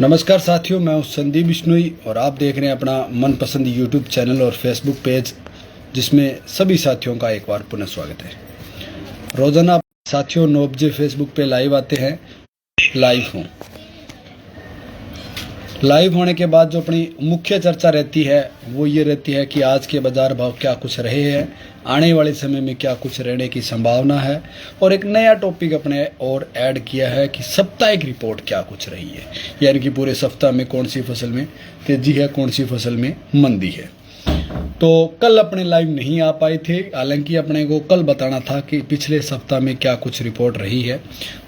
नमस्कार साथियों, मैं हूं संदीप बिश्नोई और आप देख रहे हैं अपना मनपसंद यूट्यूब चैनल और फेसबुक पेज, जिसमें सभी साथियों का एक बार पुनः स्वागत है। रोजाना साथियों 9 बजे फेसबुक पे लाइव आते हैं। लाइव होने के बाद जो अपनी मुख्य चर्चा रहती है वो ये रहती है कि आज के बाजार भाव क्या कुछ रहे हैं, आने वाले समय में क्या कुछ रहने की संभावना है, और एक नया टॉपिक अपने और ऐड किया है कि साप्ताहिक रिपोर्ट क्या कुछ रही है, यानी कि पूरे सप्ताह में कौन सी फसल में तेजी है, कौन सी फसल में मंदी है। तो कल अपने लाइव नहीं आ पाए थे, हालांकि अपने को कल बताना था कि पिछले सप्ताह में क्या कुछ रिपोर्ट रही है।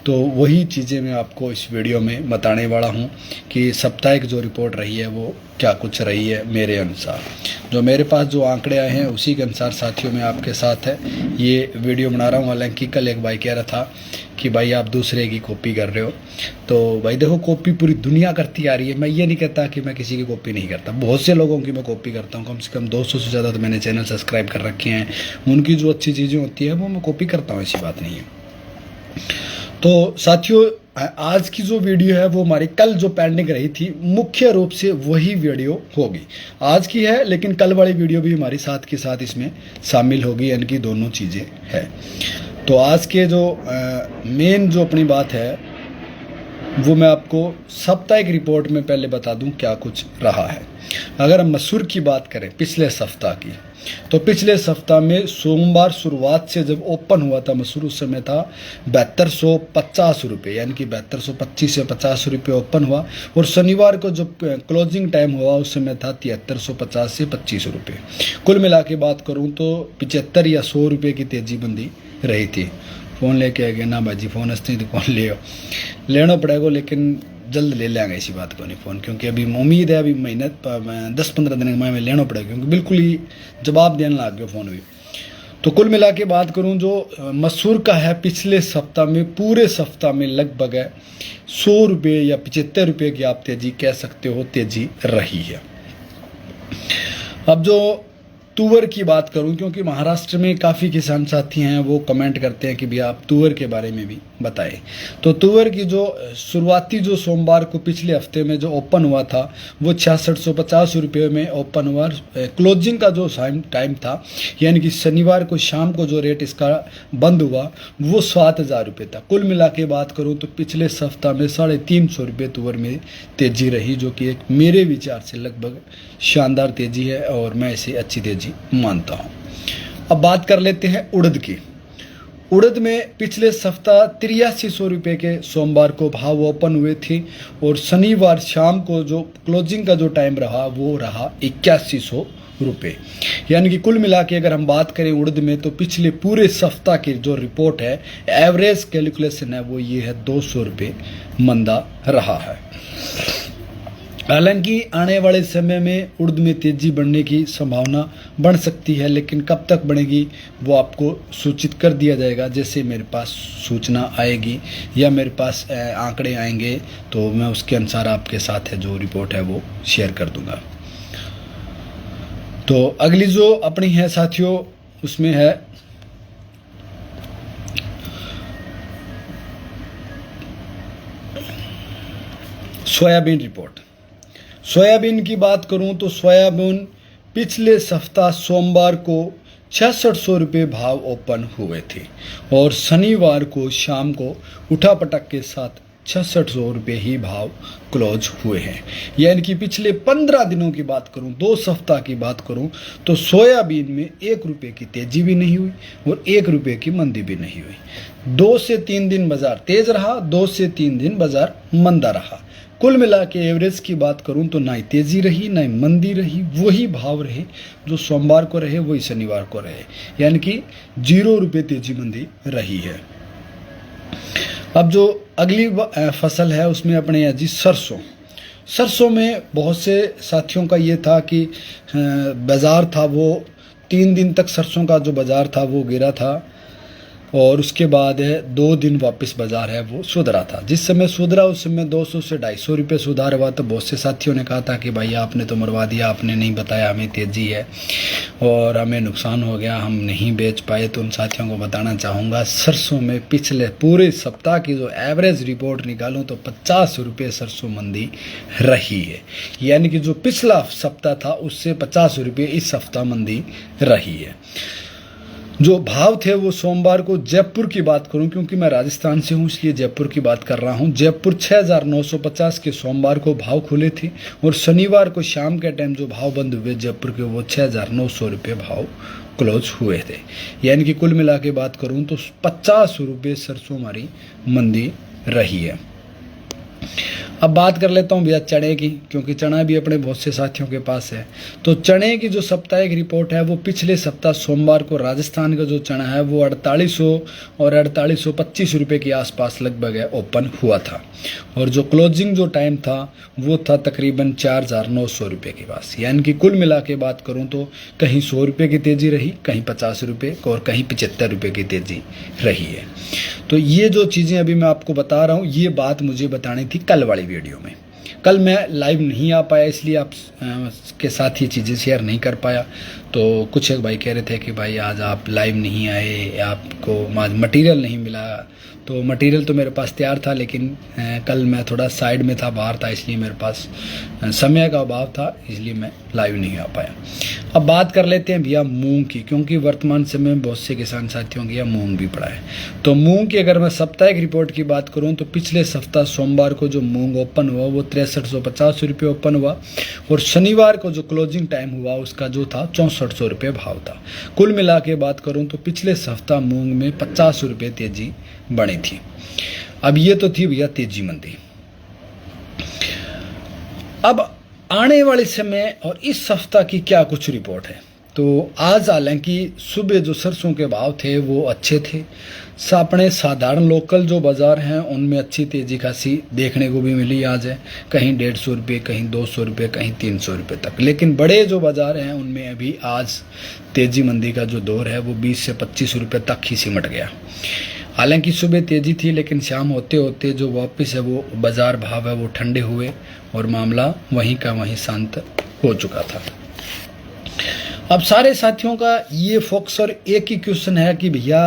तो वही चीज़ें मैं आपको इस वीडियो में बताने वाला हूं कि साप्ताहिक जो रिपोर्ट रही है वो क्या कुछ रही है। मेरे अनुसार जो मेरे पास जो आंकड़े आए हैं उसी के अनुसार साथियों मैं आपके साथ है ये वीडियो बना रहा हूँ। हालांकि कल एक भाई कह रहा था कि भाई आप दूसरे की कॉपी कर रहे हो, तो भाई देखो कॉपी पूरी दुनिया करती आ रही है। मैं ये नहीं कहता कि मैं किसी की कॉपी नहीं करता, बहुत से लोगों की मैं कॉपी करता हूँ। कम से कम 200 से ज़्यादा तो मैंने चैनल सब्सक्राइब कर रखे हैं, उनकी जो अच्छी चीज़ें होती है वो मैं कॉपी करता हूँ, ऐसी बात नहीं है। तो साथियों आज की जो वीडियो है वो हमारी कल जो पेंडिंग रही थी मुख्य रूप से वही वीडियो होगी। आज की है लेकिन कल वाली वीडियो भी हमारी साथ के साथ इसमें शामिल होगी, यानी कि दोनों चीज़ें हैं। तो आज के जो मेन जो अपनी बात है वो मैं आपको साप्ताहिक रिपोर्ट में पहले बता दूं क्या कुछ रहा है। अगर हम मसूर की बात करें पिछले सप्ताह की, तो पिछले सप्ताह में सोमवार शुरुआत से जब ओपन हुआ था मसूर, उस समय था 7250 रुपये, यानी कि 7225 से 50 रुपये ओपन हुआ। और शनिवार को जब क्लोजिंग टाइम हुआ उस समय था 7350 से 25 रुपये। कुल मिला के बात करूं तो 75 या 100 रुपये की तेजी बंदी रही थी। फ़ोन लेके आ गए ना भाजी, फ़ोन हंसते तो कौन ले लेना पड़ेगा, लेकिन जल्द ले लेंगे, ऐसी बात को नहीं फ़ोन, क्योंकि अभी उम्मीद है अभी महीने 10-15 दिन में लेना पड़ेगा, क्योंकि बिल्कुल ही जवाब देने लग गया फ़ोन भी। तो कुल मिला के बात करूं जो मसूर का है पिछले सप्ताह में, पूरे सप्ताह में लगभग 100 रुपये या 75 रुपये की आप तेजी कह सकते हो, तेजी रही है। अब जो तुअर की बात करूं, क्योंकि महाराष्ट्र में काफ़ी किसान साथी हैं वो कमेंट करते हैं कि भैया आप तुअर के बारे में भी बताएं। तो तुअर की जो शुरुआती जो सोमवार को पिछले हफ्ते में जो ओपन हुआ था वो 6650 रुपये में ओपन हुआ। क्लोजिंग का जो टाइम था, यानी कि शनिवार को शाम को जो रेट इसका बंद हुआ वो 7000 रुपये था। कुल मिला के बात करूँ तो पिछले सप्ताह में 350 रुपये तुअर में तेजी रही, जो कि एक मेरे विचार से लगभग शानदार तेजी है और मैं इसे अच्छी तेजी मानता हूं। अब बात कर लेते हैं उड़द की। उड़द में पिछले सप्ताह 8300 रुपये के सोमवार को भाव ओपन हुए थे और शनिवार शाम को जो क्लोजिंग का जो टाइम रहा वो रहा 8100 रुपये। यानी कि कुल मिला के अगर हम बात करें उड़द में तो पिछले पूरे सप्ताह की जो रिपोर्ट है, एवरेज कैलकुलेशन है, वो ये है 200 रुपये मंदा रहा है। हालांकि आने वाले समय में उड़द में तेजी बढ़ने की संभावना बढ़ सकती है, लेकिन कब तक बढ़ेगी वो आपको सूचित कर दिया जाएगा। जैसे मेरे पास सूचना आएगी या मेरे पास आंकड़े आएंगे तो मैं उसके अनुसार आपके साथ है जो रिपोर्ट है वो शेयर कर दूंगा। तो अगली जो अपनी है साथियों उसमें है सोयाबीन रिपोर्ट। सोयाबीन की बात करूं तो सोयाबीन पिछले सप्ताह सोमवार को 6600 रुपये भाव ओपन हुए थे और शनिवार को शाम को उठापटक के साथ 6600 रुपये ही भाव क्लोज हुए हैं। यानी कि पिछले 15 दिनों की बात करूं, 2 सप्ताह की बात करूं तो सोयाबीन में 1 रुपये की तेजी भी नहीं हुई और 1 रुपये की मंदी भी नहीं हुई। 2 से 3 दिन बाजार तेज रहा, 2 से 3 दिन बाजार मंदा रहा। कुल मिला के एवरेज की बात करूं तो ना ही तेजी रही ना ही मंदी रही, वही भाव रहे जो सोमवार को रहे वही शनिवार को रहे, यानी कि 0 रुपये तेजी मंदी रही है। अब जो अगली फसल है उसमें अपने हैं जी सरसों में बहुत से साथियों का ये था कि बाज़ार था वो 3 दिन तक सरसों का जो बाज़ार था वो गिरा था। और उसके बाद 2 दिन वापस बाज़ार है वो सुधरा था। जिस समय सुधरा उस समय 200 से 250 रुपये सुधार हुआ। तो बहुत से साथियों ने कहा था कि भाई आपने तो मरवा दिया, आपने नहीं बताया हमें तेज़ी है और हमें नुकसान हो गया, हम नहीं बेच पाए। तो उन साथियों को बताना चाहूँगा, सरसों में पिछले पूरे सप्ताह की जो एवरेज रिपोर्ट निकालूँ तो 50 रुपये सरसों मंदी रही है। यानी कि जो पिछला सप्ताह था उससे 50 रुपये इस सप्ताह मंदी रही है। जो भाव थे वो सोमवार को जयपुर की बात करूं, क्योंकि मैं राजस्थान से हूं इसलिए जयपुर की बात कर रहा हूं। जयपुर 6950 के सोमवार को भाव खुले थे और शनिवार को शाम के टाइम जो भाव बंद हुए जयपुर के वो 6900 रुपये भाव क्लोज हुए थे। यानी कि कुल मिला के बात करूं तो 50 रुपये सरसों हमारी मंदी रही है। अब बात कर लेता हूँ भैया चने की, क्योंकि चना भी अपने बहुत से साथियों के पास है। तो चने की जो साप्ताहिक रिपोर्ट है वो पिछले सप्ताह सोमवार को राजस्थान का जो चना है वो 4800 और 4825 रुपये के आसपास लगभग ओपन हुआ था। और जो क्लोजिंग जो टाइम था वो था तकरीबन 4900 रुपये के पास। यानी कि कुल मिला के बात करूँ तो कहीं 100 रुपये की तेज़ी रही, कहीं 50 रुपये और कहीं 75 रुपये की तेज़ी रही है। तो ये जो चीज़ें अभी मैं आपको बता रहा हूँ ये बात मुझे बतानी थी कल वाली वीडियो में। कल मैं लाइव नहीं आ पाया इसलिए आप के साथ ये चीज़ें शेयर नहीं कर पाया। तो कुछ एक भाई कह रहे थे कि भाई आज आप लाइव नहीं आए, आपको मटेरियल नहीं मिला। तो मटेरियल तो मेरे पास तैयार था, लेकिन कल मैं थोड़ा साइड में था, बाहर था, इसलिए मेरे पास समय का अभाव था, इसलिए मैं लाइव नहीं आ पाया। अब बात कर लेते हैं भैया मूंग की, क्योंकि वर्तमान समय में बहुत से किसान साथियों के यहाँ मूंग भी पड़ा है। तो मूंग की अगर मैं साप्ताहिक रिपोर्ट की बात करूँ तो पिछले सप्ताह सोमवार को जो मूंग ओपन हुआ वो 6350 रुपये ओपन हुआ और शनिवार को जो क्लोजिंग टाइम हुआ उसका जो था 6400 रुपये भाव था। कुल मिला के बात करूँ तो पिछले सप्ताह मूंग में 50 रुपये तेजी बनी थी। अब ये तो थी भैया तेजी मंदी। अब आने वाले समय और इस सप्ताह की क्या कुछ रिपोर्ट है। तो आज हालांकि सुबह जो सरसों के भाव थे वो अच्छे थे। अपने साधारण लोकल जो बाज़ार हैं उनमें अच्छी तेज़ी खासी देखने को भी मिली आज है, कहीं 150 रुपये, कहीं 200 रुपये, कहीं 300 रुपये तक। लेकिन बड़े जो बाज़ार हैं उनमें अभी आज तेज़ी मंदी का जो दौर है वो 20 से 25 रुपये तक ही सिमट गया। हालांकि सुबह तेज़ी थी लेकिन शाम होते होते जो वापस है वो बाज़ार भाव है वो ठंडे हुए और मामला वहीं का वहीं शांत हो चुका था। अब सारे साथियों का ये फोकस और एक ही क्वेश्चन है कि भैया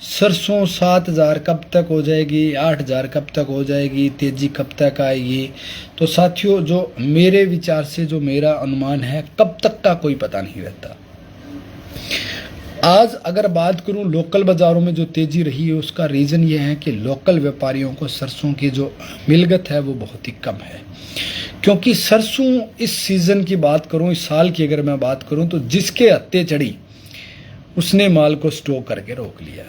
सरसों 7000 कब तक हो जाएगी, 8000 कब तक हो जाएगी, तेज़ी कब तक आएगी। तो साथियों जो मेरे विचार से जो मेरा अनुमान है कब तक का कोई पता नहीं रहता। आज अगर बात करूं लोकल बाज़ारों में जो तेज़ी रही है उसका रीज़न ये है कि लोकल व्यापारियों को सरसों की जो मिलगत है वो बहुत ही कम है। क्योंकि सरसों इस सीज़न की बात करूं, इस साल की अगर मैं बात करूं तो जिसके हत्ते चढ़ी उसने माल को स्टॉक करके रोक लिया।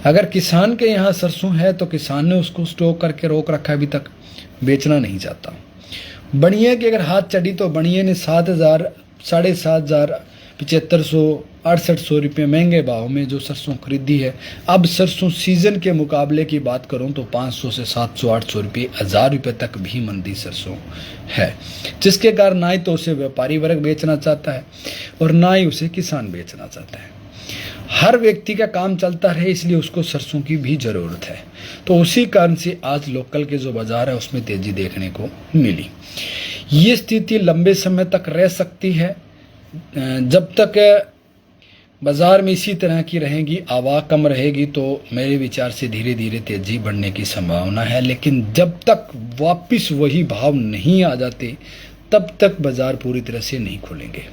अगर किसान के यहाँ सरसों है तो किसान ने उसको स्टॉक करके रोक रखा, अभी तक बेचना नहीं चाहता। बनिया की अगर हाथ चढ़ी तो बनिया ने 7000, 7500, 7500, 6800 रुपये महंगे भाव में जो सरसों खरीदी है। अब सरसों सीज़न के मुकाबले की बात करूं तो 500 से 700, 800 रुपये, 1000 रुपये तक भी मंदी सरसों है, जिसके कारण ना ही तो उसे व्यापारी वर्ग बेचना चाहता है और ना ही उसे किसान बेचना चाहता है। हर व्यक्ति का काम चलता रहे इसलिए उसको सरसों की भी ज़रूरत है। तो उसी कारण से आज लोकल के जो बाज़ार है उसमें तेज़ी देखने को मिली। ये स्थिति लंबे समय तक रह सकती है। जब तक बाज़ार में इसी तरह की रहेगी, आवाज़ कम रहेगी, तो मेरे विचार से धीरे धीरे तेज़ी बढ़ने की संभावना है। लेकिन जब तक वापस वही भाव नहीं आ जाते तब तक बाज़ार पूरी तरह से नहीं खुलेंगे।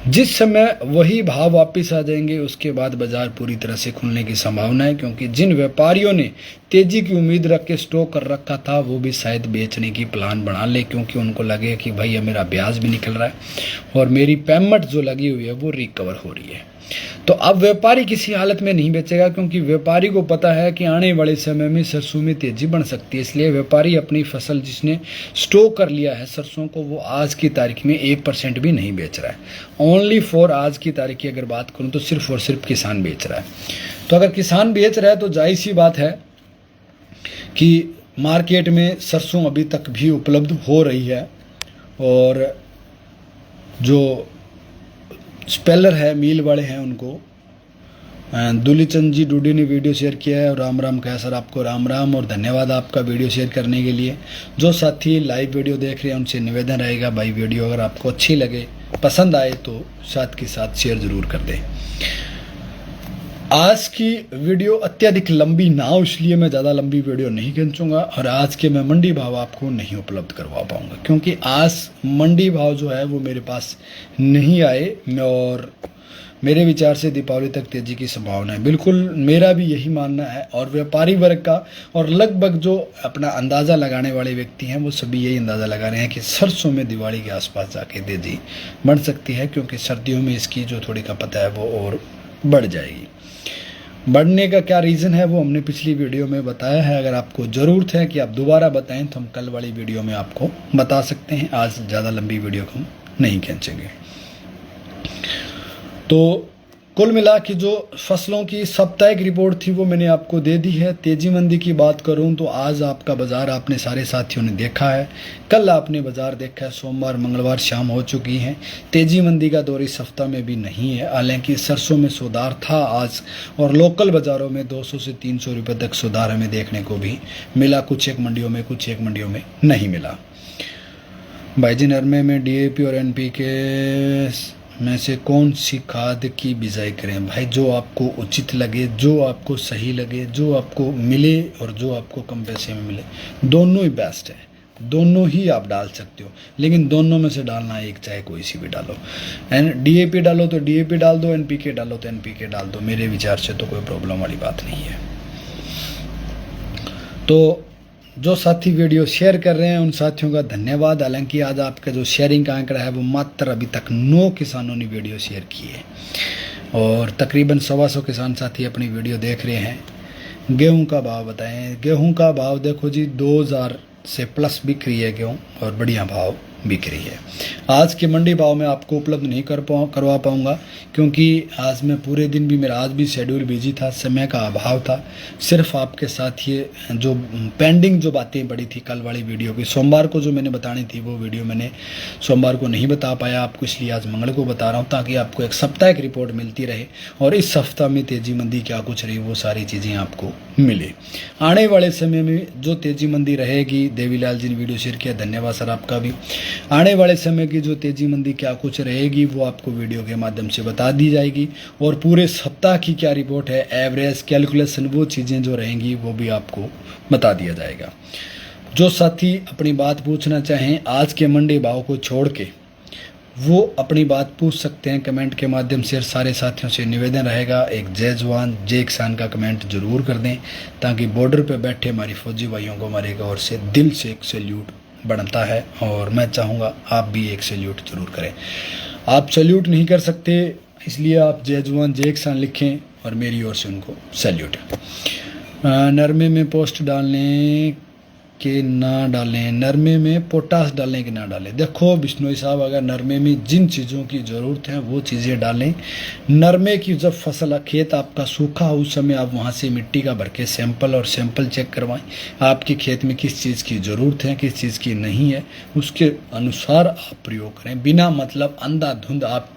जिस समय वही भाव वापस आ जाएंगे उसके बाद बाज़ार पूरी तरह से खुलने की संभावना है। क्योंकि जिन व्यापारियों ने तेज़ी की उम्मीद रख के स्टॉक कर रखा था वो भी शायद बेचने की प्लान बना ले, क्योंकि उनको लगे कि भैया मेरा ब्याज भी निकल रहा है और मेरी पेमेंट जो लगी हुई है वो रिकवर हो रही है। तो अब व्यापारी किसी हालत में नहीं बेचेगा, क्योंकि व्यापारी को पता है कि आने वाले समय में सरसों में तेज़ी बढ़ सकती है। इसलिए व्यापारी अपनी फसल जिसने स्टॉक कर लिया है सरसों को वो आज की तारीख में 1% भी नहीं बेच रहा है। ओनली फॉर आज की तारीख की अगर बात करूं तो सिर्फ और सिर्फ किसान बेच रहा है। तो अगर किसान बेच रहा है तो जाहिर सी बात है कि मार्केट में सरसों अभी तक भी उपलब्ध हो रही है और जो स्पेलर है, मील वाले हैं, उनको दुलीचंद जी डूडी ने वीडियो शेयर किया है और राम राम कहा। सर आपको राम राम और धन्यवाद आपका वीडियो शेयर करने के लिए। जो साथी लाइव वीडियो देख रहे हैं उनसे निवेदन रहेगा, भाई वीडियो अगर आपको अच्छी लगे, पसंद आए तो साथ के साथ शेयर ज़रूर कर दें। आज की वीडियो अत्यधिक लंबी ना हो, इसलिए मैं ज़्यादा लंबी वीडियो नहीं खींचूंगा और आज के मैं मंडी भाव आपको नहीं उपलब्ध करवा पाऊंगा, क्योंकि आज मंडी भाव जो है वो मेरे पास नहीं आए और मेरे विचार से दीपावली तक तेजी की संभावना है। बिल्कुल मेरा भी यही मानना है और व्यापारी वर्ग का और लगभग जो अपना अंदाज़ा लगाने वाले व्यक्ति हैं वो सभी यही अंदाज़ा लगा रहे हैं कि सरसों में दिवाली के आसपास जाके तेजी बढ़ सकती है, क्योंकि सर्दियों में इसकी जो थोड़ी खपत है वो और बढ़ जाएगी। बढ़ने का क्या रीज़न है वो हमने पिछली वीडियो में बताया है। अगर आपको ज़रूरत है कि आप दोबारा बताएं तो हम कल वाली वीडियो में आपको बता सकते हैं। आज ज़्यादा लंबी वीडियो को हम नहीं खींचेंगे। तो कुल मिला के जो फसलों की साप्ताहिक रिपोर्ट थी वो मैंने आपको दे दी है। तेजी मंदी की बात करूं तो आज आपका बाज़ार आपने सारे साथियों ने देखा है, कल आपने बाज़ार देखा है, सोमवार मंगलवार शाम हो चुकी हैं। तेजी मंदी का दौर इस हफ्ता में भी नहीं है, हालांकि सरसों में सुधार था आज और लोकल बाज़ारों में 200 से 300 रुपये तक सुधार हमें देखने को भी मिला, कुछ एक मंडियों में, कुछ एक मंडियों में नहीं मिला। भाईजी नरमे में DAP और NPK में से कौन सी खाद की बिजाई करें? भाई जो आपको उचित लगे, जो आपको सही लगे, जो आपको मिले और जो आपको कम पैसे में मिले, दोनों ही बेस्ट है, दोनों ही आप डाल सकते हो। लेकिन दोनों में से डालना एक, चाहे कोई सी भी डालो। DAP डालो तो DAP डाल दो, NPK डालो तो NPK डाल दो। मेरे विचार से तो कोई प्रॉब्लम वाली बात नहीं है। तो जो साथी वीडियो शेयर कर रहे हैं उन साथियों का धन्यवाद। हालांकि आज आपका जो शेयरिंग का आंकड़ा है वो मात्र अभी तक 9 किसानों ने वीडियो शेयर की है और तकरीबन 125 किसान साथी अपनी वीडियो देख रहे हैं। गेहूं का भाव बताएं। गेहूं का भाव देखो जी, 2000 से प्लस बिक रही है गेहूं और बढ़िया भाव बिक रही है। आज के मंडी भाव में आपको उपलब्ध नहीं करवा पाऊंगा, क्योंकि आज मैं पूरे दिन भी, मेरा आज भी शेड्यूल बिजी था, समय का अभाव था। सिर्फ आपके साथ ये जो पेंडिंग जो बातें पड़ी थी कल वाली वीडियो की, सोमवार को जो मैंने बतानी थी वो वीडियो मैंने सोमवार को नहीं बता पाया आपको, इसलिए आज मंगल को बता रहा हूँ, ताकि आपको एक साप्ताहिक रिपोर्ट मिलती रहे और इस सप्ताह में तेजी मंदी क्या कुछ रही वो सारी चीज़ें आपको मिले। आने वाले समय में जो तेजी मंदी रहेगी, देवीलाल जी ने वीडियो शेयर किया, धन्यवाद सर आपका भी। आने वाले समय की जो तेजी मंदी क्या कुछ रहेगी वो आपको वीडियो के माध्यम से बता दी जाएगी और पूरे सप्ताह की क्या रिपोर्ट है, एवरेज कैलकुलेशन, वो चीज़ें जो रहेंगी वो भी आपको बता दिया जाएगा। जो साथी अपनी बात पूछना चाहें आज के मंडी भाव को छोड़ के, वो अपनी बात पूछ सकते हैं कमेंट के माध्यम से। सारे साथियों से निवेदन रहेगा, एक जय जवान जय किसान का कमेंट जरूर कर दें, ताकि बॉर्डर पे बैठे हमारी फौजी भाइयों को हमारे ओर से दिल से एक सैल्यूट बनता है और मैं चाहूँगा आप भी एक सैल्यूट जरूर करें। आप सैल्यूट नहीं कर सकते, इसलिए आप जय जवान जय किसान लिखें और मेरी ओर से उनको सैल्यूट। नरमे में पोस्ट डालने के ना डालें, नरमे में पोटास डालें कि ना डालें? देखो बिश्नोई साहब, अगर नरमे में जिन चीज़ों की ज़रूरत है वो चीज़ें डालें। नरमे की जब फसल खेत आपका सूखा हो उस समय आप वहाँ से मिट्टी का भर के सैंपल और सैंपल चेक करवाएं। आपके खेत में किस चीज़ की ज़रूरत है, किस चीज़ की नहीं है, उसके अनुसार आप प्रयोग करें। बिना मतलब अंधाधुंध आप